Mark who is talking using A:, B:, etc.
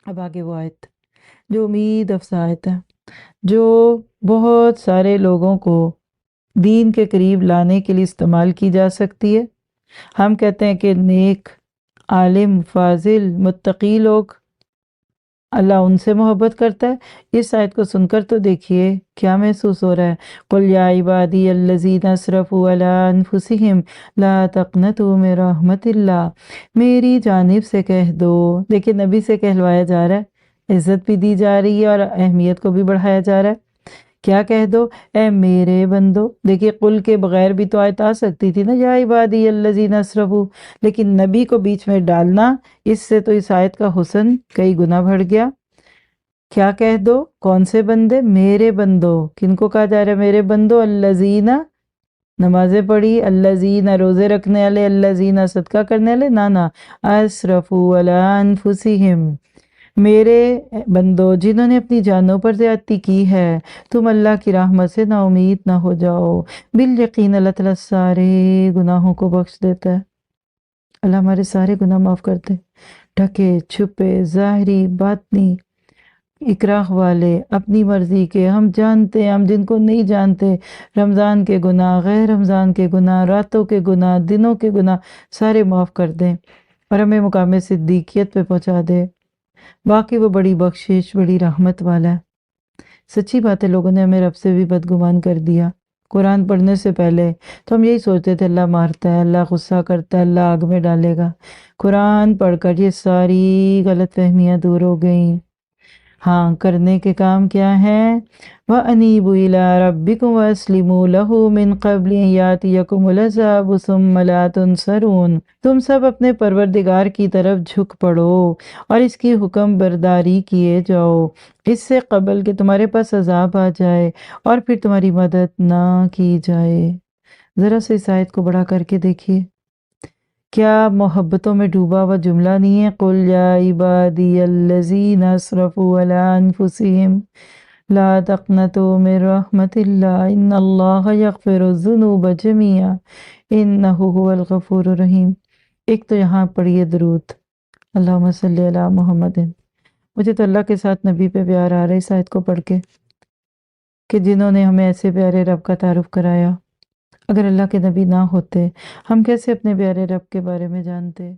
A: اب آگے وہ آیت جو امید افزا آیت ہے، جو بہت سارے لوگوں کو دین کے قریب لانے کے لیے استعمال کی جا سکتی ہے۔ ہم کہتے ہیں کہ نیک، عالم، فاضل، متقی لوگ، اللہ ان سے محبت کرتا ہے۔ اس آیت کو سن کر تو دیکھیے کیا محسوس ہو رہا ہے۔ قُلْ يَا عِبَادِيَ الَّذِينَ أَسْرَفُوا عَلَىٰ أَنفُسِهِمْ لَا تَقْنَطُوا مِن رَحْمَتِ اللَّهِ، میری جانب سے کہہ دو۔ دیکھیں نبی سے کہلوایا جا رہا ہے، عزت بھی دی جا رہی ہے اور اہمیت کو بھی بڑھایا جا رہا ہے۔ کیا کہہ دو؟ اے میرے بندو۔ دیکھیے قل کے بغیر بھی تو آیت آ سکتی تھی نا، یا عبادی الذین اسرفوا، لیکن نبی کو بیچ میں ڈالنا، اس سے تو اس آیت کا حسن کئی گنا بڑھ گیا۔ کیا کہہ دو؟ کون سے بندے؟ میرے بندو۔ کن کو کہا جا رہا ہے میرے بندو؟ الذین، نمازیں پڑھی، الذین روزے رکھنے والے، الذین صدقہ کرنے والے، نانا اسرفوا علی انفسہم، میرے بندو جنہوں نے اپنی جانوں پر زیادتی کی ہے، تم اللہ کی رحمت سے نا امید نہ ہو جاؤ۔ بالیقین اللہ تعالیٰ سارے گناہوں کو بخش دیتا ہے۔ اللہ ہمارے سارے گناہ معاف کرتے، ڈھکے چھپے، ظاہری باطنی، اکراہ والے، اپنی مرضی کے، ہم جانتے ہیں، ہم جن کو نہیں جانتے، رمضان کے گناہ، غیر رمضان کے گناہ، راتوں کے گناہ، دنوں کے گناہ، سارے معاف کر دیں اور ہمیں مقام صدیقیت پہ پہنچا دے۔ باقی وہ بڑی بخشش، بڑی رحمت والا ہے۔ سچی بات ہے، لوگوں نے ہمیں رب سے بھی بدگمان کر دیا۔ قرآن پڑھنے سے پہلے تو ہم یہی سوچتے تھے اللہ مارتا ہے، اللہ غصہ کرتا ہے، اللہ آگ میں ڈالے گا۔ قرآن پڑھ کر یہ ساری غلط فہمیاں دور ہو گئیں۔ ہاں، کرنے کے کام کیا ہیں؟ وَأَنِيبُوا إِلَىٰ رَبِّكُمْ وَأَسْلِمُوا لَهُ مِن قَبْلِ أَن يَأْتِيَكُمُ الْعَذَابُ ثُمَّ لَا تُنصَرُونَ، تم سب اپنے پروردگار کی طرف جھک پڑو اور اس کی حکم برداری کیے جاؤ، اس سے قبل کہ تمہارے پاس عذاب آ جائے اور پھر تمہاری مدد نہ کی جائے۔ ذرا سے اس آیت کو بڑا کر کے دیکھیے، کیا محبتوں میں ڈوبا ہوا جملہ نہیں ہے؟ قُلْ يَا عِبَادِيَ الَّذِينَ أَسْرَفُوا عَلَىٰ أَنفُسِهِمْ لَا تَقْنَطُوا مِن رَحْمَتِ اللَّهِ إِنَّ اللَّهَ يَغْفِرُ الذُّنُوبَ جَمِيعًا إِنَّهُ هُوَ الْغَفُورُ الرَّحِيمُ۔ ایک تو یہاں پڑھیے درود، اللہم صلی علی محمد۔ مجھے تو اللہ کے ساتھ نبی پہ پیار آ رہا ہے اس آیت کو پڑھ کے، کہ جنہوں نے ہمیں ایسے پیارے رب کا تعارف کرایا۔ اگر اللہ کے نبی نہ ہوتے، ہم کیسے اپنے پیارے رب کے بارے میں جانتے؟